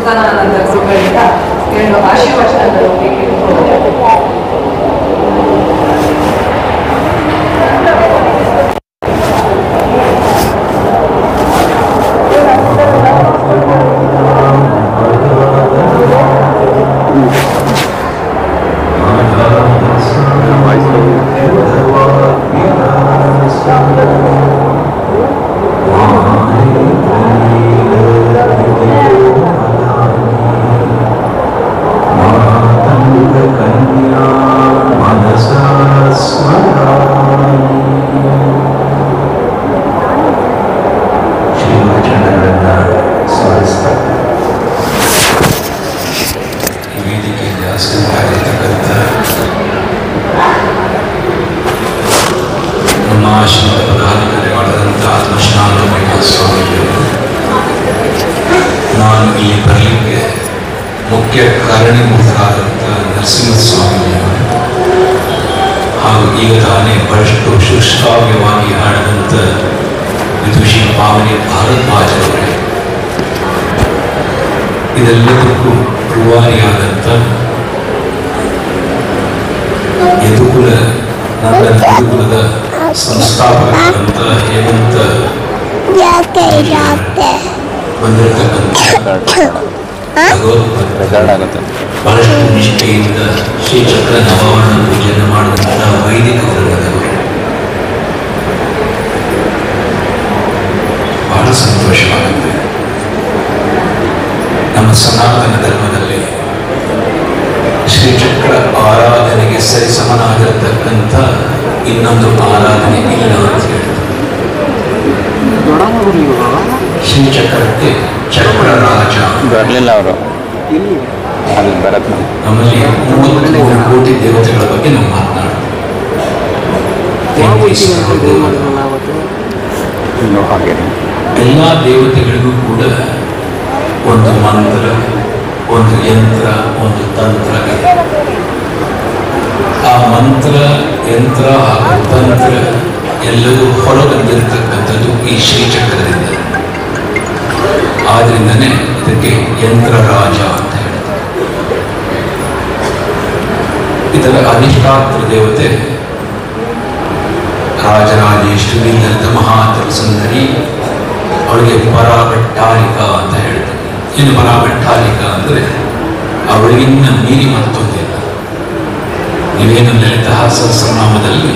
ಸುತನಾನಂದ ಗುರುಗಳಿಂದ 2 ಆಶೀರ್ವಚನಗಳು ಕೇಳಿಕೊಳ್ಳುತ್ತೇವೆ. ನಾನು ಇಲ್ಲಿ ಬರಲಿಕ್ಕೆ ಮುಖ್ಯ ಕಾರಣೀಭೂತರಾದಂಥ ನರಸಿಂಹಸ್ವಾಮಿಯವರು ಹಾಗೂ ಈಗ ತಾನೇ ಬಹಳಷ್ಟು ಸುಶ್ರಾವ್ಯವಾಗಿ ಹಾಡಿದಂಥ ವಿದುಷಿ ಪಾವನಿ ಭಾರದ್ವಾಜರವರೇ, ಇದೆಲ್ಲದಕ್ಕೂ ರೂವಾರಿಯಾದಂಥ ಯದುಕುಲ ನನ್ನ ಯದುಕುಲದ ಸಂಸ್ಥಾಪಕರಾದಂಥ ಹೇಮಂತ ಬಂದಿರತಕ್ಕಂಥ ಬಹಳಷ್ಟು ನಿಷ್ಠೆಯಿಂದ ಶ್ರೀಚಕ್ರ ನವಾವರಣ ಪೂಜೆಯನ್ನು ಮಾಡುವಂಥ ವೈದಿಕ ವರ್ಗದವರು ಬಹಳ ಸಂತೋಷವಾಗುತ್ತೆ. ನಮ್ಮ ಸನಾತನ ಧರ್ಮದಲ್ಲಿ ಶ್ರೀಚಕ್ರ ಆರಾಧನೆಗೆ ಸರಿಸಮನಾಗಿರತಕ್ಕಂಥ ಇನ್ನೊಂದು ಆರಾಧನೆ ಇಲ್ಲ ಅಂತ ಹೇಳಿದ್ರು. ಶ್ರೀಚಕ್ರಕ್ಕೆ ಚಕ್ರ ರಾಜ ಬರಲಿಲ್ಲ ಅವರು ಅಲ್ಲಿ ಬರತ್ ನಮ್ಮಲ್ಲಿ 33 ಕೋಟಿ ದೇವತೆಗಳ ಬಗ್ಗೆ ನಾವು ಮಾತನಾಡ್ತೀವಿ. ಎಲ್ಲ ದೇವತೆಗಳಿಗೂ ಕೂಡ ಒಂದು ಮಂತ್ರ, ಒಂದು ಯಂತ್ರ, ಒಂದು ತಂತ್ರ ಇದೆ. ಆ ಮಂತ್ರ, ಯಂತ್ರ ಹಾಗೂ ತಂತ್ರ ಎಲ್ಲವೂ ಹೊರಬಂದಿರತಕ್ಕಂಥದ್ದು ಈ ಶ್ರೀಚಕ್ರದಿಂದ. ಆದ್ರಿಂದನೇ ಇದಕ್ಕೆ ಯಂತ್ರ ರಾಜ ಅಂತ ಹೇಳ್ತಾರೆ. ಇದರ ಅಧಿಷ್ಠಾತ್ರ ದೇವತೆ ರಾಜರಾಜೇಶ್ವರಿ ಲಲಿತ ಮಹಾತಪಸುಂದರಿ, ಅವಳಿಗೆ ಪರಾಭಟ್ಟಾರಿಕ ಅಂತ ಹೇಳ್ತಾರೆ. ಏನು ಪರಾಭಟ್ಟಾರಿಕ ಅಂದರೆ ಅವಳಿಗಿನ್ನ ಮೀರಿ ಮತ್ತೊಂದಿಲ್ಲ. ನೀವೇನು ಲಲಿತಾ ಸಹಸ್ರನಾಮದಲ್ಲಿ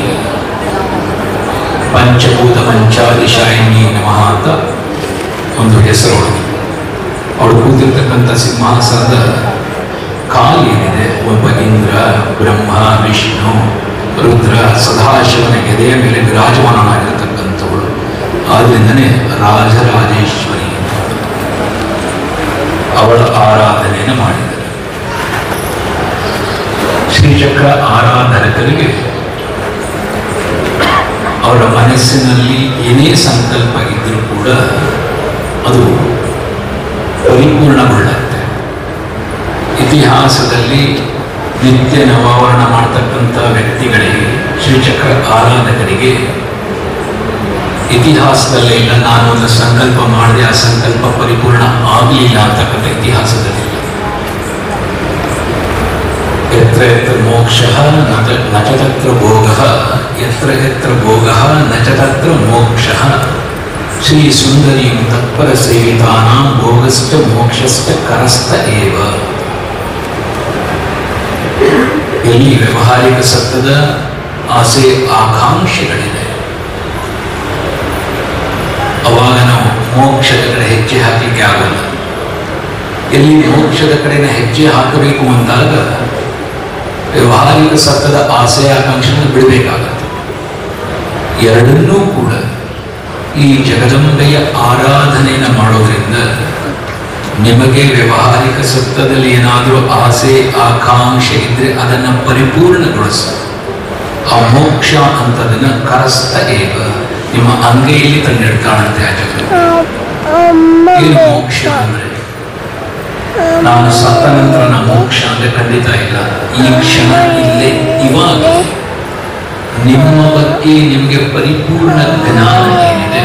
ಪಂಚಭೂತ ಪಂಚಾದಿಶಾಯಿನಿ ನಮಃ ಅಂತ ಒಂದು ಹೆಸರು ಅವಳು ಕೂತಿರ್ತಕ್ಕಂಥ ಸಿಂಹಾಸನದ ಕಾಲೇನಿದೆ, ಒಬ್ಬ ಇಂದ್ರ, ಬ್ರಹ್ಮ, ವಿಷ್ಣು, ರುದ್ರ, ಸದಾಶಿವನ ಎದೆಯ ಮೇಲೆ ವಿರಾಜಮಾನನಾಗಿರತಕ್ಕಂಥವಳು. ಆದ್ರಿಂದನೇ ರಾಜರಾಜೇಶ್ವರಿ ಅವಳ ಆರಾಧನೆಯನ್ನು ಮಾಡಿದರು. ಶ್ರೀಚಕ್ರ ಆರಾಧಕರಿಗೆ ಅವರ ಮನಸ್ಸಿನಲ್ಲಿ ಏನೇ ಸಂಕಲ್ಪ ಇದ್ರೂ ಕೂಡ ಅದು ಪರಿಪೂರ್ಣಗೊಳ್ಳುತ್ತೆ. ಇತಿಹಾಸದಲ್ಲಿ ನಿತ್ಯ ನವಾವರಣ ಮಾಡ್ತಕ್ಕಂಥ ವ್ಯಕ್ತಿಗಳಿಗೆ, ಶ್ರೀಚಕ್ರ ಆರಾಧಕರಿಗೆ ಇತಿಹಾಸದಲ್ಲೇ ಇಲ್ಲ ನಾನು ಒಂದು ಸಂಕಲ್ಪ ಮಾಡಿದೆ, ಆ ಸಂಕಲ್ಪ ಪರಿಪೂರ್ಣ ಆಗಲಿಲ್ಲ ಅಂತಕ್ಕಂಥ ಇತಿಹಾಸದಲ್ಲಿ ಯತ್ರ ಯತ್ರ ಮೋಕ್ಷಃ ನ ಚ ತತ್ರ ಭೋಗಃ, ಯತ್ರ ಯತ್ರ ಭೋಗಃ ನ ಚ ತತ್ರ ಮೋಕ್ಷಃ. ಶ್ರೀ ಸುಂದರೀಂ ತತ್ಪರ ಸೇವಿತಾನಾಂ ಭೋಗಶ್ಚ ಮೋಕ್ಷಶ್ಚ ಕರಸ್ಥ ಏವ. ಎಲ್ಲಿ ವ್ಯವಹಾರಿಕ ಸತ್ಯದ ಆಸೆ ಆಕಾಂಕ್ಷೆಗಳಿದೆ ಅವಾಗ ನಾವು ಮೋಕ್ಷದ ಕಡೆ ಹೆಜ್ಜೆ ಹಾಕಲಿಕ್ಕೆ ಆಗಲ್ಲ. ಎಲ್ಲಿ ಮೋಕ್ಷದ ಕಡೆನ ಹೆಜ್ಜೆ ಹಾಕಬೇಕು ಅಂದಾಗ ವ್ಯವಹಾರಿಕ ಸತ್ಯದ ಆಸೆ ಆಕಾಂಕ್ಷೆಯನ್ನು ಬಿಡಬೇಕಾಗತ್ತೆ. ಎರಡನ್ನೂ ಕೂಡ ಈ ಜಗದಂಬೆಯ ಆರಾಧನೆಯನ್ನು ಮಾಡೋದ್ರಿಂದ ನಿಮಗೆ ವ್ಯವಹಾರಿಕ ಸತ್ಯದಲ್ಲಿ ಏನಾದರೂ ಆಸೆ ಆಕಾಂಕ್ಷೆ ಇದ್ರೆ ಅದನ್ನು ಪರಿಪೂರ್ಣಗೊಳಿಸ. ಆ ಮೋಕ್ಷ ಅಂತದನ್ನ ಕರಸ್ಥ ಏವ, ನಿಮ್ಮ ಅಂಗೈಯಲ್ಲಿ ತಂದಿಡ್ತಾಳಂತೆ ಆ ಜಗತ್ತು. ಏನು ಮೋಕ್ಷ ಅಂದ್ರೆ ನಾನು ಸತ್ತ ನಂತರ ಮೋಕ್ಷ ಅಂದ್ರೆ ಖಂಡಿತ ಇಲ್ಲ. ಈ ಕ್ಷಣ ಇಲ್ಲೇ ಇವಾಗ ನಿಮ್ಮ ಬಗ್ಗೆ ನಿಮಗೆ ಪರಿಪೂರ್ಣ ಜ್ಞಾನ ಏನಿದೆ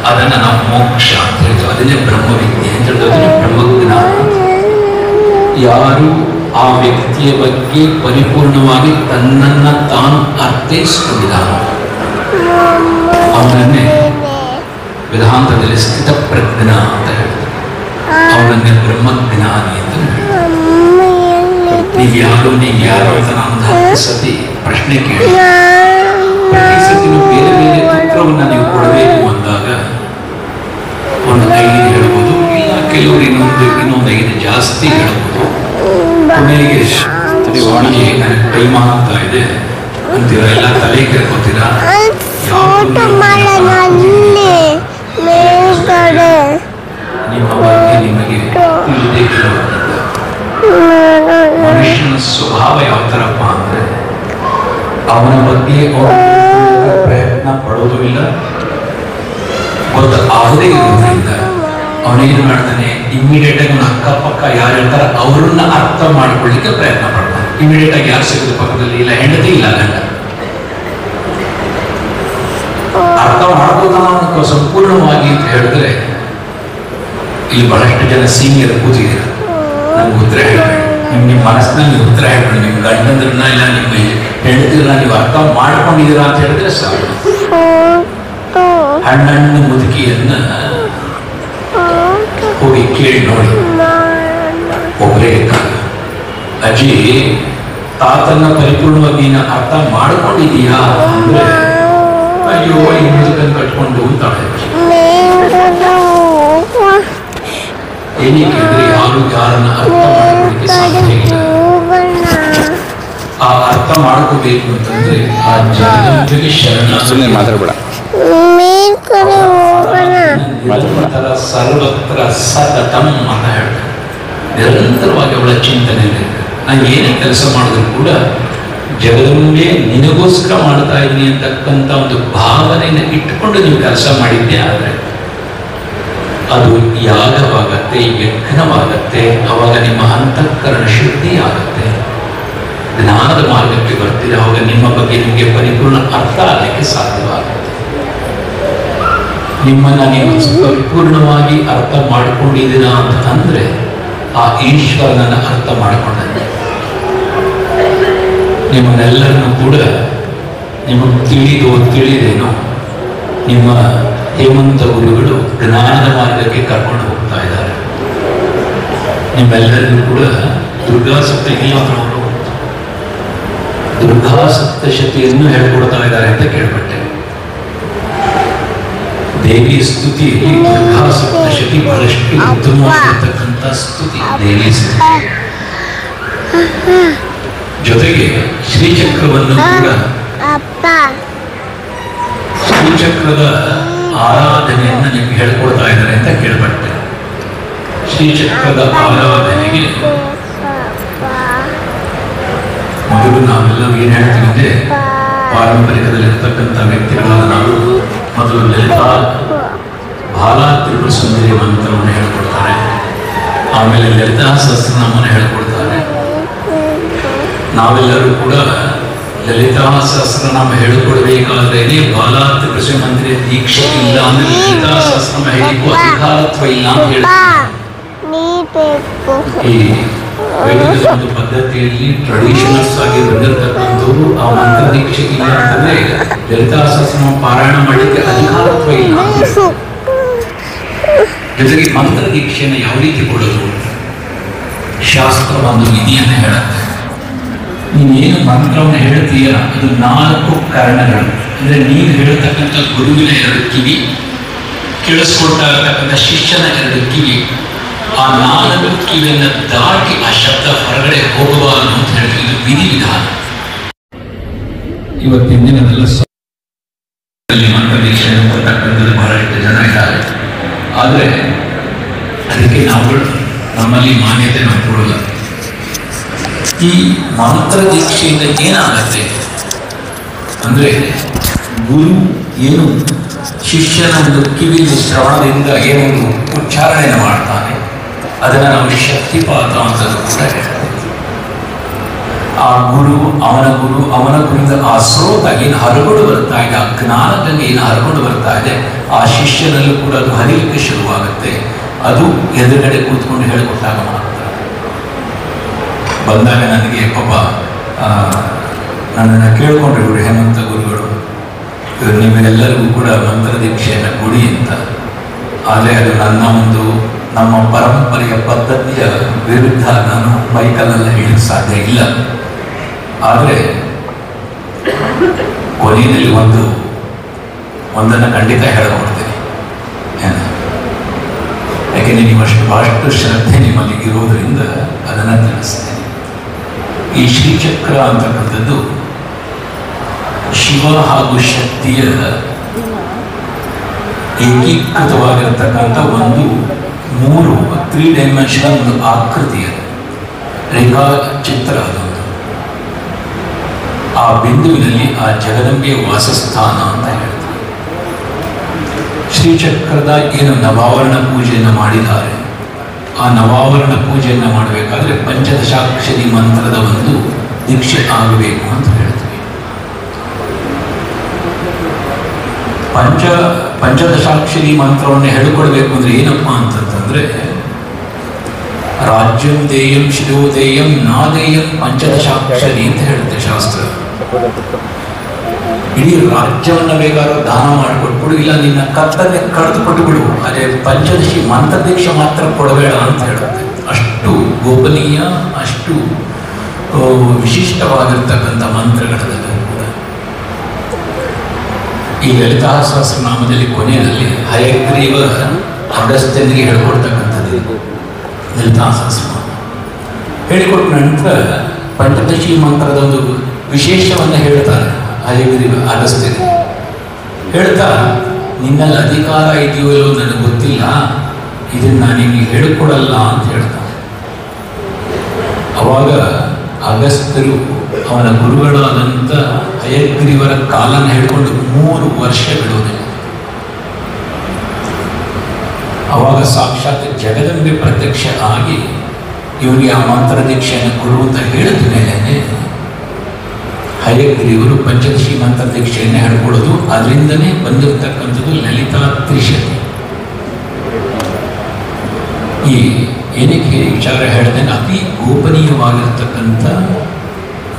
ಅದನ್ನ ನಾವು ಮೋಕ್ಷ ಅಂತ ಹೇಳ್ತೀವಿ. ಅದನ್ನೇ ಬ್ರಹ್ಮವಿದ್ಯೆ ಅಂತ ಹೇಳಿದ್ರೆ ಬ್ರಹ್ಮಜ್ಞಾನ. ಯಾರು ಆ ವ್ಯಕ್ತಿಯ ಬಗ್ಗೆ ಪರಿಪೂರ್ಣವಾಗಿ ತನ್ನನ್ನು ತಾನು ಅರ್ಥೈಸಿಕೊಂಡಿದ್ದಾನೋ ಅವನನ್ನೇ ವೇದಾಂತದಲ್ಲಿ ಸ್ಥಿತಪ್ರಜ್ಞ ಅಂತ ಹೇಳ್ತಾರೆ. ಅವನನ್ನೇ ಬ್ರಹ್ಮಜ್ಞಾನಿ ಅಂತ ಹೇಳ್ತಾರೆ. ನೀವ್ಯಾರು ಅಂತ ನಾನು 10 ಸತಿ ಪ್ರಶ್ನೆ ಕೇಳಿ ಪ್ರತಿ ಸತಿನೂ ಬೇರೆ ಬೇರೆ ಉತ್ತರವನ್ನು ನೀವು ಕೊಡಬೇಕು ಅಂದಾಗ ಒಂದು 5 ಹೇಳ್ಬೋದು, ಇಲ್ಲ ಕೆಲವರು ಇನ್ನೊಂದು 5 ಜಾಸ್ತಿ ಹೇಳ್ಬೋದು. ಕೊನೆಗೆ ಸ್ವಾಮಿಗೆ ನನಗೆ ಟೈಮ್ ಆಗ್ತಾ ಇದೆ ಅಂತೀರ, ಎಲ್ಲ ತಲೆ ಕೆರ್ಕೋತೀರಾ. ನಿಮ್ಮ ಬಗ್ಗೆ ನಿಮಗೆ ತಿಳಿದೇ ಇರೋದ್ರಿಂದ ಮನುಷ್ಯನ ಸ್ವಭಾವ ಯಾವ ಥರಪ್ಪ ಅಂದರೆ ಅವನ ಬಗ್ಗೆ ಪ್ರಯತ್ನ ಪಡೋದು ಇಲ್ಲ, ಗೊತ್ತಾಗದೇ ಇರೋದ್ರಿಂದ ಅವನೇನು ಮಾಡ್ತಾನೆ, ಇಮ್ಮಿಡಿಯೇಟ್ ಆಗಿ ಅವನ ಅಕ್ಕಪಕ್ಕ ಯಾರು ಹೇಳ್ತಾರೆ ಅವ್ರನ್ನ ಅರ್ಥ ಮಾಡ್ಕೊಳ್ಳಿಕ್ಕೆ ಪ್ರಯತ್ನ ಪಡ್ತಾನೆ. ಇಮಿಡಿಯೇಟ್ ಆಗಿ ಯಾರು ಸಿಗೋದು ಪಕ್ಕದಲ್ಲಿ, ಇಲ್ಲ ಹೆಂಡತಿ ಇಲ್ಲ ಗಂಡ, ಅರ್ಥ ಮಾಡ್ಕೋತಾನ ಸಂಪೂರ್ಣವಾಗಿ ಅಂತ ಹೇಳಿದ್ರೆ. ಇಲ್ಲಿ ಬಹಳಷ್ಟು ಜನ ಸೀನಿಯರ್ ಕೂತಿದ್ದೀರ, ನಮ್ಗೆ ಉತ್ತರ ಹೇಳ್ಬೇಡಿ, ನಿಮ್ಮ ಮನಸ್ಸಿನಲ್ಲಿ ನೀವು ಉತ್ತರ ಹೇಳ್ಬೇಡಿ. ನಿಮ್ಮ ಗಂಡಂದ್ರನ್ನ ಇಲ್ಲ ನಿಮ್ಮ ಹೆಂಡತಿರನ್ನ ನೀವು ಅರ್ಥ ಮಾಡ್ಕೊಂಡಿದ್ದೀರಾ ಅಂತ ಹೇಳಿದ್ರೆ ಸಾಕು. ಹಣ್ಣಣ್ಣು ಮುದುಕಿಯನ್ನ ಹೋಗಿ ಕೇಳಿ ನೋಡಿ, ಒಬ್ಬರೇ ಇದ್ದಾಗ ಅಜ್ಜಿ ತಾತನ್ನ ಪರಿಪೂರ್ಣವಾಗಿ ನೀನು ಅರ್ಥ ಮಾಡ್ಕೊಂಡಿದೀಯಾ ಅಂದ್ರೆ ಅಯ್ಯೋ ಈ ಮುದುಕನ್ನು ಕಟ್ಕೊಂಡು ಅಂತಾಳೆ. ಏನಕ್ಕೆ ಅಂದ್ರೆ ಯಾರನ್ನ ಅರ್ಥ ಮಾಡ್ಕೊಳ್ಳಿಕ್ಕೆ ಸಾಧ್ಯ ಇಲ್ಲ. ಆ ಅರ್ಥ ಮಾಡ್ಕೋಬೇಕು ಅಂತಂದ್ರೆ ಆ ಜಗತ್ತಿಗೆ ಶರಣ ಮಾತಾಡ್ಬೇಡ, ಸರ್ವತ್ರ ಸತತಂ ಅಂತ ಹೇಳ್ತಾರೆ. ನಿರಂತರವಾಗಿ ಅವಳ ಚಿಂತನೆಯಲ್ಲಿ ನಾನು ಏನೇ ಕೆಲಸ ಮಾಡಿದ್ರು ಕೂಡ ಜಗದಲ್ಲೇ ನಿನಗೋಸ್ಕರ ಮಾಡ್ತಾ ಇದ್ದೀನಿ ಅಂತಕ್ಕಂಥ ಒಂದು ಭಾವನೆಯನ್ನು ಇಟ್ಟುಕೊಂಡು ನೀವು ಕೆಲಸ ಮಾಡಿದ್ದೆ ಆದರೆ ಅದು ಯಾಗವಾಗತ್ತೆ, ಯಜ್ಞವಾಗತ್ತೆ. ಅವಾಗ ನಿಮ್ಮ ಅಂತಃಕರಣ ಶುದ್ಧಿ ಆಗುತ್ತೆ, ಜ್ಞಾನದ ಮಾರ್ಗಕ್ಕೆ ಬರ್ತೀರ. ಅವಾಗ ನಿಮ್ಮ ಬಗ್ಗೆ ನಿಮಗೆ ಪರಿಪೂರ್ಣ ಅರ್ಥ ಆಗಲಿಕ್ಕೆ ಸಾಧ್ಯವಾಗುತ್ತೆ. ನಿಮ್ಮನ್ನ ನೀವು ಪರಿಪೂರ್ಣವಾಗಿ ಅರ್ಥ ಮಾಡ್ಕೊಂಡಿದ್ದೀರಾ ಅಂತ ಅಂದ್ರೆ ಆ ಈಶ್ವರನನ್ನ ಅರ್ಥ ಮಾಡಿಕೊಂಡಂತೆ. ನಿಮ್ಮನ್ನೆಲ್ಲರನ್ನು ಕೂಡ ನಿಮಗೆ ತಿಳಿದೇನೋ ನಿಮ್ಮ ಹೇಮಂತ ಗುರುಗಳು ಜ್ಞಾನದ ಮಾರ್ಗಕ್ಕೆ ಕರ್ಕೊಂಡು ಹೋಗ್ತಾ ಇದ್ದಾರೆ. ನಿಮ್ಮೆಲ್ಲರಿಗೂ ಕೂಡ ದುರ್ಗಾ ಸಪ್ತಶತಿಯನ್ನು ದುರ್ಗಾ ಸಪ್ತಶತಿಯನ್ನು ಹೇಳ್ಕೊಡ್ತಾ ಇದ್ದಾರೆ ಅಂತ ಕೇಳ್ಪಟ್ಟೆ. ದೇವಿ ಸ್ತುತಿಯಲ್ಲಿ ದುರ್ಗಾ ಸಪ್ತಶತಿ ಬಹಳಷ್ಟು ಉತ್ತಮವಾಗಿರ್ತಕ್ಕಂಥ ಸ್ತುತಿ ದೇವಿ ಸ್ತುತಿ. ಜೊತೆಗೆ ಶ್ರೀಚಕ್ರವನ್ನು ಕೂಡ ಶ್ರೀಚಕ್ರದ ಆರಾಧನೆಯನ್ನು ನಿಮ್ಗೆ ಹೇಳ್ಕೊಡ್ತಾ ಇದ್ದಾರೆ ಅಂತ ಕೇಳ್ಪಟ್ಟೆ. ಶ್ರೀಚಕ್ರದ ಆರಾಧನೆಗೆ ಮೊದಲು ನಾವೆಲ್ಲ ಏನ್ ಹೇಳ್ತೀವಿ ಅಂದ್ರೆ ಪಾರಂಪರಿಕದಲ್ಲಿರ್ತಕ್ಕಂಥ ವ್ಯಕ್ತಿಗಳಾದ ನಾವು ಮೊದಲು ಲಲಿತಾ ಬಾಲಾ ತ್ರಿಪುರ ಸುಂದರಿ ಮಂತ್ರವನ್ನು ಹೇಳ್ಕೊಡ್ತಾರೆ, ಆಮೇಲೆ ಲಲಿತಾ ಸಹಸ್ರನಾಮವನ್ನು ಹೇಳ್ಕೊಡ್ತಾರೆ. ನಾವೆಲ್ಲರೂ ಕೂಡ ಲಲಿತಾ ಸಹಸ್ರನಾಮ ಹೇಳಿಕೊಡ್ಬೇಕಾದ್ರೆ ಬಾಲಾ ತ್ರಿಪುರ ಸುಂದರಿ ದೀಕ್ಷೆ ಇಲ್ಲ ಅಂದ್ರೆ ಲಲಿತಾ ಸಹಸ್ರನಾಮ ಹೇಳಿಕೋ ಅಧಿಕಾರತ್ವ ಇಲ್ಲ ಅಂತ ಹೇಳ್ತಾರೆ. ಈ ವೈದಿಕ ಒಂದು ಪದ್ಧತಿಯಲ್ಲಿ ಟ್ರೆಡಿಷನಲ್ಸ್ ಆಗಿ ಬಂದಿರತಕ್ಕಂಥವ್ರು ಆ ಮಂತ್ರ ದೀಕ್ಷೆ ಇಲ್ಲ ಅಂತಂದ್ರೆ ಲಲಿತಾ ಸಹಸ್ರನಾಮ ಪಾರಾಯಣ ಮಾಡಲಿಕ್ಕೆ ಅಧಿಕಾರತ್ವ ಇಲ್ಲ. ಜೊತೆಗೆ ಮಂತ್ರ ದೀಕ್ಷೆಯನ್ನು ಯಾವ ರೀತಿ ಕೊಡೋದು, ಶಾಸ್ತ್ರ ಒಂದು ವಿಧಿಯನ್ನು ಹೇಳುತ್ತೆ. ನೀನೇನು ಮಂತ್ರವನ್ನು ಹೇಳ್ತೀಯ ಅದು 4 ಕರ್ಣಗಳು, ಅಂದ್ರೆ ನೀನು ಹೇಳತಕ್ಕಂಥ ಗುರುವಿನ 2 ಕಿವಿ, ಕೇಳಿಸ್ಕೊಳ್ತಾ ಇರತಕ್ಕಂಥ ಶಿಷ್ಯನ 2 ಕಿವಿ, ಆ 4 ಕಿವಿಯನ್ನು ದಾಟಿ ಆ ಶಬ್ದ ಹೊರಗಡೆ ಹೋಗಬಾರದು ಅಂತ ಹೇಳಿ ಇದು ವಿಧಿವಿಧಾನ. ಇವತ್ತಿನ ದಿನದಲ್ಲ ಮಂತ್ರ ದೀಕ್ಷೆಯನ್ನು ಕೊಡ್ತಕ್ಕಂಥದ್ದು ಬಹಳಷ್ಟು ಜನ ಇದ್ದಾರೆ. ಆದರೆ ಅದಕ್ಕೆ ನಾವು ನಮ್ಮಲ್ಲಿ ಮಾನ್ಯತೆ ನಾವು ಕೊಡೋಲ್ಲ. ಈ ಮಂತ್ರ ದೀಕ್ಷೆಯಿಂದ ಏನಾಗತ್ತೆ ಅಂದ್ರೆ ಗುರು ಏನು ಶಿಷ್ಯನ ಒಂದು ಕಿವಿಯಲ್ಲಿ ಶ್ರವಣದಿಂದ ಏನೊಂದು ಉಚ್ಚಾರಣೆಯನ್ನು ಮಾಡ್ತಾನೆ ಅದನ್ನು ನಾವು ಶಕ್ತಿಪಾತ ಅಂತ ಕೂಡ ಹೇಳ್ತೇವೆ. ಆ ಗುರು ಅವನ ಗುರುವಿಂದ ಆ ಸ್ರೋತ ಏನು ಹರಗೊಂಡು ಬರ್ತಾ ಇದೆ, ಆ ಜ್ಞಾನದಲ್ಲಿ ಏನು ಹರಗೊಂಡು ಬರ್ತಾ ಇದೆ, ಆ ಶಿಷ್ಯನಲ್ಲೂ ಕೂಡ ಅದು ಹರಿಲಿಕ್ಕೆ ಶುರುವಾಗುತ್ತೆ. ಅದು ಎದುರುಗಡೆ ಕೂತ್ಕೊಂಡು ಹೇಳಿಕೊಟ್ಟಾಗ ಮಾತ್ರ. ಬಂದಾಗ ನನಗೆ ಪಾಪ ನನ್ನನ್ನು ಕೇಳ್ಕೊಂಡ್ರು ಇವರು ಹೇಮಂತ ಗುರುಗಳು, ಇವರು ನಿಮಗೆಲ್ಲರಿಗೂ ಕೂಡ ಮಂತ್ರ ದೀಕ್ಷೆಯನ್ನು ಕೊಡಿ ಅಂತ. ಆದರೆ ಅದು ನಮ್ಮ ಪರಂಪರೆಯ ಪದ್ಧತಿಯ ವಿರುದ್ಧ ನಾನು ಮೈಕಲ್ಲೆಲ್ಲ ಹೇಳಕ್ಕೆ ಸಾಧ್ಯ ಇಲ್ಲ. ಆದರೆ ಕೊನೆಯಲ್ಲಿ ಒಂದನ್ನು ಖಂಡಿತ ಹೇಳಿಕೊಡ್ತೀನಿ. ಯಾಕೆಂದರೆ ಭಾಳಷ್ಟು ಶ್ರದ್ಧೆ ನಿಮ್ಮಲ್ಲಿ ಇರೋದರಿಂದ ಅದನ್ನು ತಿಳಿಸ್ತೇನೆ. ಈ ಶ್ರೀಚಕ್ರ ಅಂತಕ್ಕಂಥದ್ದು ಶಿವ ಹಾಗೂ ಶಕ್ತಿಯ ಏಕೀಕೃತವಾಗಿರತಕ್ಕಂಥ ಒಂದು 3 ಡೈಮೆನ್ಷನಲ್ ಒಂದು ಆಕೃತಿಯ ರೇಖಾ ಚಿತ್ರ ಅದೊಂದು. ಆ ಬಿಂದುವಿನಲ್ಲಿ ಆ ಜಗದಂಬೆಯ ವಾಸಸ್ಥಾನ ಅಂತ ಹೇಳ್ತಾರೆ. ಶ್ರೀಚಕ್ರದ ಏನು ನವಾವರಣ ಪೂಜೆಯನ್ನು ಮಾಡಿದ್ದಾರೆ, ಆ ನವಾವರಣ ಪೂಜೆಯನ್ನು ಮಾಡಬೇಕಾದ್ರೆ ಪಂಚದಶಾಕ್ಷರಿ ಮಂತ್ರದ ಒಂದು ದೀಕ್ಷೆ ಆಗಬೇಕು ಅಂತ ಹೇಳ್ತೀವಿ. ಪಂಚದಶಾಕ್ಷರಿ ಮಂತ್ರವನ್ನು ಹೇಳಿಕೊಡ್ಬೇಕು ಅಂದ್ರೆ ಏನಪ್ಪ ಅಂತಂತಂದ್ರೆ, ರಾಜ್ಯಂ ದೇಯಂ ಶಿರೋದೇಯಂ ನಾದೇಯಂ ಪಂಚದಶಾಕ್ಷರಿ ಅಂತ ಹೇಳುತ್ತೆ ಶಾಸ್ತ್ರ. ಇಡೀ ರಾಜ್ಯವನ್ನ ಬೇಕಾದ್ರೂ ದಾನ ಮಾಡಿಕೊಟ್ಬಿಡು, ಇಲ್ಲ ನಿನ್ನ ಕತ್ತನ್ನೇ ಕಳೆದು ಕೊಟ್ಟುಬಿಡು, ಅದೇ ಪಂಚದಶಿ ಮಂತ್ರ ದೀಕ್ಷೆ ಮಾತ್ರ ಕೊಡಬೇಡ ಅಂತ ಹೇಳುತ್ತೆ. ಅಷ್ಟು ಗೋಪನೀಯ, ಅಷ್ಟು ವಿಶಿಷ್ಟವಾಗಿರ್ತಕ್ಕಂಥ ಮಂತ್ರಗಳಲ್ಲೂ ಕೂಡ. ಈ ಲಲಿತಾ ಸಹಸ್ರನಾಮದಲ್ಲಿ ಕೊನೆಯಲ್ಲಿ ಹಯಗ್ರೀವ ಅಗಸ್ತ್ಯನಿಗೆ ಹೇಳ್ಕೊಡ್ತಕ್ಕಂಥದ್ದು ಲಲಿತಾ ಸಹಸ್ರನಾಮ. ಹೇಳಿಕೊಟ್ಟ ನಂತರ ಪಂಚದಶಿ ಮಂತ್ರದ ಒಂದು ವಿಶೇಷವನ್ನು ಹೇಳ್ತಾರೆ ಹಯಗ್ರೀವ ಅಗಸ್ತ್ಯನಿಗೆ. ಹೇಳ್ತಾ, ನಿನ್ನಲ್ಲಿ ಅಧಿಕಾರ ಇದೆಯೋ ಇಲ್ಲೋ ನನಗೆ ಗೊತ್ತಿಲ್ಲ, ಇದನ್ನು ನಾನು ನಿಮಗೆ ಹೇಳಿಕೊಡಲ್ಲ ಅಂತ ಹೇಳ್ತಾನೆ. ಅವಾಗ ಅಗಸ್ತ್ಯರು ಅವನ ಗುರುಗಳಾದಂಥ ಹಯಗ್ರೀವರ ಕಾಲನ್ನು ಹೇಳ್ಕೊಂಡು 3 ವರ್ಷಗಳು. ಅವಾಗ ಸಾಕ್ಷಾತ್ ಜಗದಂಬೆ ಪ್ರತ್ಯಕ್ಷ ಆಗಿ ಇವರಿಗೆ ಆ ಮಂತ್ರ ದೀಕ್ಷೆಯನ್ನು ಕೊಡುವಂತ ಹೇಳಿದ ಮೇಲೆ ಹಯಗ್ರೀವರು ಪಂಚದಶಿ ಮಂತ್ರ ದೀಕ್ಷೆಯನ್ನು ಹೇಳ್ಕೊಳ್ಳೋದು. ಅದರಿಂದನೇ ಬಂದಿರತಕ್ಕಂಥದ್ದು ಲಲಿತಾ ತ್ರಿಶತಿ. ಈ ಏನಕ್ಕೆ ವಿಚಾರ ಹೇಳ್ತೇನೆ, ಅತಿ ಗೋಪನೀಯವಾಗಿರ್ತಕ್ಕಂಥ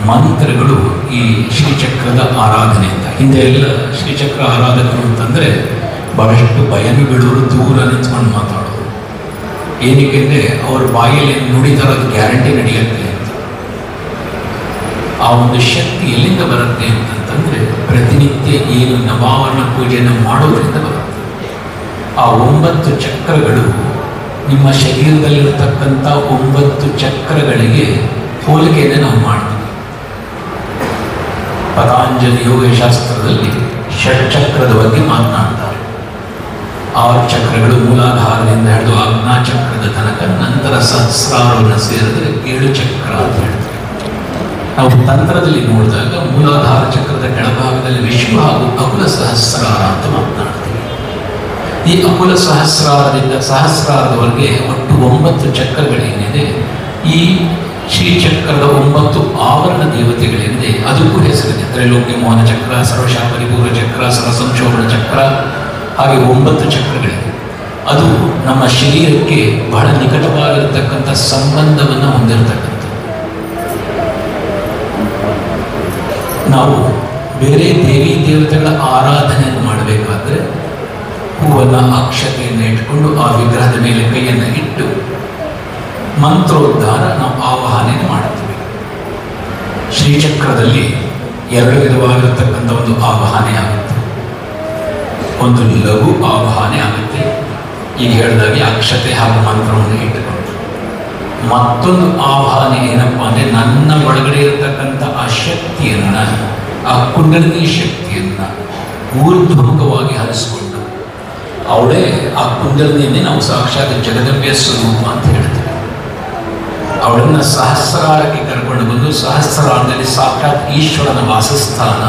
ಮಂತ್ರಗಳು ಈ ಶ್ರೀಚಕ್ರದ ಆರಾಧನೆ ಅಂತ. ಹಿಂದೆ ಎಲ್ಲ ಶ್ರೀಚಕ್ರ ಆರಾಧಕರು ಅಂತಂದರೆ ಬಹಳಷ್ಟು ಭಯನು ಬೀಳೋರು, ದೂರ ನಿಂತ್ಕೊಂಡು ಮಾತಾಡೋರು. ಏನಕ್ಕೆ ಅಂದರೆ ಅವ್ರ ಬಾಯಲ್ಲಿ ನುಡಿತಾರೆ, ಅದು ಗ್ಯಾರಂಟಿ ನಡೆಯುತ್ತೆ ಅಂತ. ಆ ಒಂದು ಶಕ್ತಿ ಎಲ್ಲಿಂದ ಬರುತ್ತೆ ಅಂತಂತಂದರೆ ಪ್ರತಿನಿತ್ಯ ಏನು ನವಾವರಣ ಪೂಜೆಯನ್ನು ಮಾಡೋದ್ರಿಂದ ಬರುತ್ತೆ. ಆ 9 ಚಕ್ರಗಳು ನಿಮ್ಮ ಶರೀರದಲ್ಲಿರತಕ್ಕಂಥ 9 ಚಕ್ರಗಳಿಗೆ ಹೋಲಿಕೆಯನ್ನು ನಾವು ಮಾಡ್ತೀವಿ. ಪತಾಂಜಲಿ ಯೋಗಶಾಸ್ತ್ರದಲ್ಲಿ ಷಟ್ಚಕ್ರದ ಬಗ್ಗೆ ಮಾತನಾಡ್ತಾರೆ. 6 ಚಕ್ರಗಳು ಮೂಲಾಧಾರದಿಂದ ಹಿಡಿದು ಆಜ್ಞಾಚಕ್ರದ ತನಕ, ನಂತರ ಸಹಸ್ರಾರವನ್ನು ಸೇರಿದ್ರೆ 7 ಚಕ್ರ ಅಂತ ಹೇಳ್ತಾರೆ. ನಾವು ತಂತ್ರದಲ್ಲಿ ನೋಡಿದಾಗ ಮೂಲಾಧಾರ ಚಕ್ರದ ಕೆಳಭಾಗದಲ್ಲಿ ವಿಶ್ವ ಹಾಗೂ ಅಕುಲ ಸಹಸ್ರಾರ ಅಂತ ಮಾತನಾಡ್ತೀವಿ. ಈ ಅಕುಲ ಸಹಸ್ರಾರದಿಂದ ಸಹಸ್ರಾರದವರೆಗೆ ಒಟ್ಟು 9 ಚಕ್ರಗಳೇನಿದೆ, ಈ ಶ್ರೀಚಕ್ರದ 9 ಆವರಣ ದೇವತೆಗಳೇನಿದೆ ಅದಕ್ಕೂ ಹೆಸರಿದೆ. ತ್ರೈಲೋಕ್ಯ ಮೋಹನ ಚಕ್ರ, ಸರ್ವಶಾ ಪರಿಪೂರ್ಣ ಚಕ್ರ, ಸರ್ವಸಂಕ್ಷೋಭಣ ಚಕ್ರ, ಹಾಗೆ 9 ಚಕ್ರಗಳಿವೆ. ಅದು ನಮ್ಮ ಶರೀರಕ್ಕೆ ಬಹಳ ನಿಕಟವಾಗಿರತಕ್ಕಂಥ ಸಂಬಂಧವನ್ನು ಹೊಂದಿರತಕ್ಕಂಥ. ನಾವು ಬೇರೆ ದೇವಿ ದೇವತೆಗಳ ಆರಾಧನೆಯನ್ನು ಮಾಡಬೇಕಾದ್ರೆ ಹೂವನ್ನು, ಅಕ್ಷತೆಯನ್ನು ಇಟ್ಕೊಂಡು ಆ ವಿಗ್ರಹದ ಮೇಲೆ ಕೈಯನ್ನು ಇಟ್ಟು ಮಂತ್ರೋದ್ಧಾರ ನಾವು ಆವಾಹನೆ ಮಾಡ್ತೀವಿ. ಶ್ರೀಚಕ್ರದಲ್ಲಿ 2 ವಿಧವಾಗಿರತಕ್ಕಂಥ ಒಂದು ಆವಾಹನೆ ಆಗುತ್ತೆ. ಒಂದು ಲಘು ಆವಾಹನೆ ಆಗುತ್ತೆ, ಈಗ ಹೇಳಿದಾಗೆ ಅಕ್ಷತೆ ಹಾಗೂ ಮಂತ್ರವನ್ನು ಇಟ್ಟುಕೊಂಡು. ಮತ್ತೊಂದು ಆವಾಹನೆ ಏನಪ್ಪ ಅಂದರೆ, ನನ್ನ ಒಳಗಡೆ ಇರತಕ್ಕಂಥ ಆ ಶಕ್ತಿಯನ್ನು, ಆ ಕುಂಡಲಿನಿ ಶಕ್ತಿಯನ್ನು ಊರ್ಧ್ವಮುಖವಾಗಿ ಹರಿಸಿಕೊಂಡು, ಅವಳೇ ಆ ಕುಂಡಲಿನಿಯನ್ನೇ ನಾವು ಸಾಕ್ಷಾತ್ ಜಗದಂಬೆಯ ಸ್ವರೂಪ ಅಂತ ಹೇಳ್ತೀವಿ. ಅವಳನ್ನು ಸಹಸ್ರಾರಕ್ಕೆ ಕರ್ಕೊಂಡು ಬಂದು ಸಹಸ್ರಾರದಲ್ಲಿ ಸಾಕ್ಷಾತ್ ಈಶ್ವರನ ವಾಸಸ್ಥಾನ,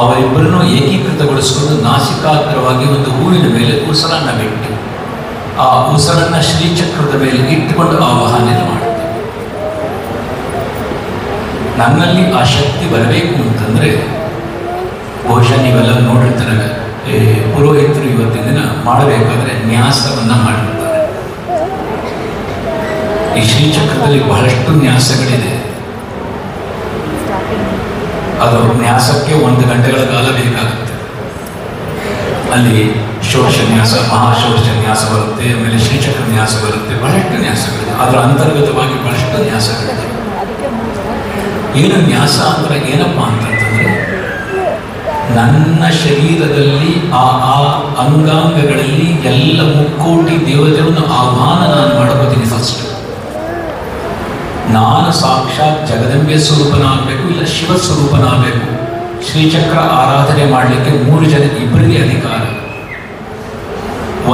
ಅವರಿಬ್ಬರನ್ನು ಏಕೀಕೃತಗೊಳಿಸಿಕೊಂಡು ನಾಸಿಕಾಗ್ರವಾಗಿ ಒಂದು ಹೂವಿನ ಮೇಲೆ ಉಸಿರನ್ನು ಬಿಟ್ಟು ಆ ಉಸಿರನ್ನು ಶ್ರೀಚಕ್ರದ ಮೇಲೆ ಇಟ್ಟುಕೊಂಡು ಆವಾಹನೆ ಮಾಡ್ತೀವಿ. ನನ್ನಲ್ಲಿ ಆ ಶಕ್ತಿ ಬರಬೇಕು ಅಂತಂದರೆ, ಬಹುಶಃ ನೀವೆಲ್ಲ ನೋಡಿರ್ತಾರೆ, ಪುರೋಹಿತರು ಇವತ್ತಿನ ದಿನ ಮಾಡಬೇಕಾದ್ರೆ ನ್ಯಾಸವನ್ನು ಮಾಡಿರ್ತಾರೆ. ಈ ಶ್ರೀಚಕ್ರದಲ್ಲಿ ಬಹಳಷ್ಟು ನ್ಯಾಸಗಳಿದೆ. ಅದು ನ್ಯಾಸಕ್ಕೆ 1 ಗಂಟೆಗಳ ಕಾಲ ಬೇಕಾಗುತ್ತೆ. ಅಲ್ಲಿ ಷೋಡಶನ್ಯಾಸ, ಮಹಾಷೋಡಶನ್ಯಾಸ ಬರುತ್ತೆ, ಆಮೇಲೆ ಶ್ರೀಚಕ್ರ ನ್ಯಾಸ ಬರುತ್ತೆ, ಬಹಳಷ್ಟು ನ್ಯಾಸಗಳಿದೆ. ಅದರ ಅಂತರ್ಗತವಾಗಿ ಬಹಳಷ್ಟು ನ್ಯಾಸಗಳಿದೆ. ಏನು ನ್ಯಾಸ ಅಂದ್ರೆ ಏನಪ್ಪ ಅಂತಂತಂದ್ರೆ, ನನ್ನ ಶರೀರದಲ್ಲಿ ಆ ಅಂಗಾಂಗಗಳಲ್ಲಿ ಎಲ್ಲ ಮುಕ್ಕೋಟಿ ದೇವತೆಗಳನ್ನು ಆಹ್ವಾನ ನಾನು ಮಾಡ್ಕೋತೀನಿ. ಫಸ್ಟ್ ನಾನು ಸಾಕ್ಷಾತ್ ಜಗದಂಬೆ ಸ್ವರೂಪನಾಗಬೇಕು, ಇಲ್ಲ ಶಿವ ಸ್ವರೂಪನಾಗಬೇಕು. ಶ್ರೀಚಕ್ರ ಆರಾಧನೆ ಮಾಡಲಿಕ್ಕೆ 3 ಜನ, ಇಬ್ಬರಿಗೆ ಅಧಿಕಾರ.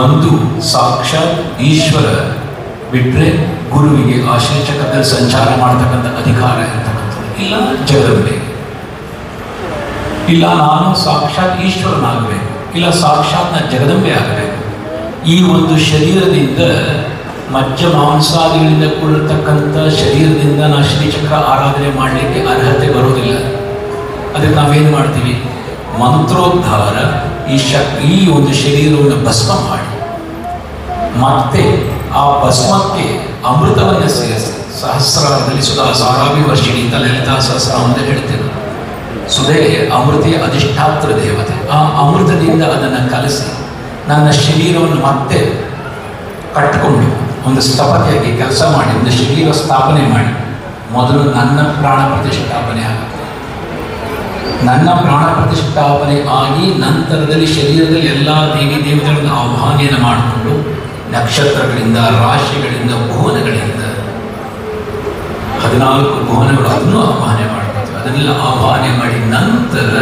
ಒಂದು ಸಾಕ್ಷಾತ್ ಈಶ್ವರ ಬಿಟ್ಟರೆ ಗುರುವಿಗೆ ಆ ಶ್ರೀಚಕ್ರದಲ್ಲಿ ಸಂಚಾರ ಮಾಡ್ತಕ್ಕಂಥ ಅಧಿಕಾರ ಇರ್ತಕ್ಕಂಥದ್ದು, ಇಲ್ಲ ಜಗದಂಬೆ. ಇಲ್ಲ ನಾನು ಸಾಕ್ಷಾತ್ ಈಶ್ವರನಾಗಬೇಕು, ಇಲ್ಲ ಸಾಕ್ಷಾತ್ ನಾನು ಜಗದಂಬೆ ಆಗಬೇಕು. ಈ ಒಂದು ಶರೀರದಿಂದ, ಮಜ್ಜ ಮಾಂಸಾದಿಗಳಿಂದ ಕೂಡಿರ್ತಕ್ಕಂಥ ಶರೀರದಿಂದ ನಾವು ಶ್ರೀಚಕ್ರ ಆರಾಧನೆ ಮಾಡಲಿಕ್ಕೆ ಅರ್ಹತೆ ಬರೋದಿಲ್ಲ. ಅದಕ್ಕೆ ನಾವೇನು ಮಾಡ್ತೀವಿ? ಮಂತ್ರೋದ್ಧಾರ, ಈ ಒಂದು ಶರೀರವನ್ನು ಭಸ್ಮ ಮಾಡಿ, ಮತ್ತೆ ಆ ಭಸ್ಮಕ್ಕೆ ಅಮೃತವನ್ನು ಸೇರಿಸಿ, ಸಹಸ್ರಾರದಲ್ಲಿ ಸುಧಾ ಸಾರಾಭಿ ವರ್ಷಿಣಿ ಅಂತ ಲಲಿತಾ ಸಹಸ್ರಾಮದ ಹೇಳ್ತೇವೆ. ಸುಧೆ ಅಮೃತೆಯ ಅಧಿಷ್ಠಾತ್ರ ದೇವತೆ. ಆ ಅಮೃತದಿಂದ ಅದನ್ನು ಕಲಸಿ ನನ್ನ ಶರೀರವನ್ನು ಮತ್ತೆ ಕಟ್ಟಿಕೊಂಡು ಒಂದು ಸ್ಥಪತಿಯಾಗಿ ಕೆಲಸ ಮಾಡಿ, ಒಂದು ಶರೀರ ಸ್ಥಾಪನೆ ಮಾಡಿ, ಮೊದಲು ನನ್ನ ಪ್ರಾಣ ಪ್ರತಿಷ್ಠಾಪನೆ ಆಗುತ್ತೆ. ನನ್ನ ಪ್ರಾಣ ಪ್ರತಿಷ್ಠಾಪನೆ ಆಗಿ ನಂತರದಲ್ಲಿ ಶರೀರದಲ್ಲಿ ಎಲ್ಲ ದೇವಿ ದೇವತೆಗಳನ್ನು ಆಹ್ವಾನೆಯನ್ನು ಮಾಡಿಕೊಂಡು, ನಕ್ಷತ್ರಗಳಿಂದ, ರಾಶಿಗಳಿಂದ, ಭುವನಗಳಿಂದ 14 ಭುವನಗಳು ಅದನ್ನು ಆಹ್ವಾನೆ ಮಾಡಬೇಕು. ಅದನ್ನೆಲ್ಲ ಆಹ್ವಾನೆ ಮಾಡಿ ನಂತರ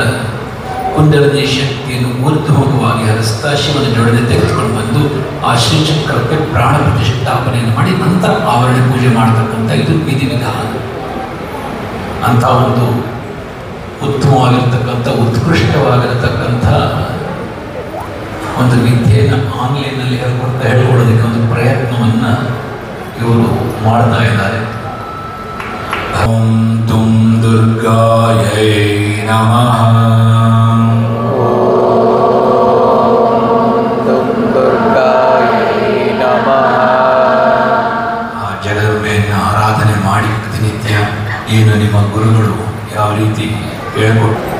ಕುಂಡಲಿನಿ ಶಕ್ತಿಯನ್ನು ಊರ್ಧ್ವಮುಖವಾಗಿ ಹರಿಸ್ತಾ ಶಿವನ ಜೊಡನೆ ತೆಗೆದುಕೊಂಡು ಬಂದು ಆ ಶ್ರೀಚಕ್ರಕ್ಕೆ ಪ್ರಾಣ ಪ್ರತಿಷ್ಠಾಪನೆಯನ್ನು ಮಾಡಿ ನಂತರ ಆವರಣ ಪೂಜೆ ಮಾಡತಕ್ಕಂಥ ಇದು ವಿಧಿವಿಧಾನ. ಅಂಥ ಒಂದು ಉತ್ತಮವಾಗಿರ್ತಕ್ಕಂಥ, ಉತ್ಕೃಷ್ಟವಾಗಿರತಕ್ಕಂಥ ಒಂದು ವಿದ್ಯೆಯನ್ನು ಆನ್ಲೈನಲ್ಲಿ ಹೇಳ್ಕೊಡೋದಕ್ಕೆ ಒಂದು ಪ್ರಯತ್ನವನ್ನು ಇವರು ಮಾಡ್ತಾ ಇದ್ದಾರೆ. ಓಂ ತುಂ ದುರ್ಗಾಯೈ ನಮಃ. ಆ ಜಗದಂಬೆಯನ್ನು ಆರಾಧನೆ ಮಾಡಿ ಪ್ರತಿನಿತ್ಯ ಏನು ನಿಮ್ಮ ಗುರುಗಳು ಯಾವ ರೀತಿ ಹೇಳ್ಕೊಟ್ಟು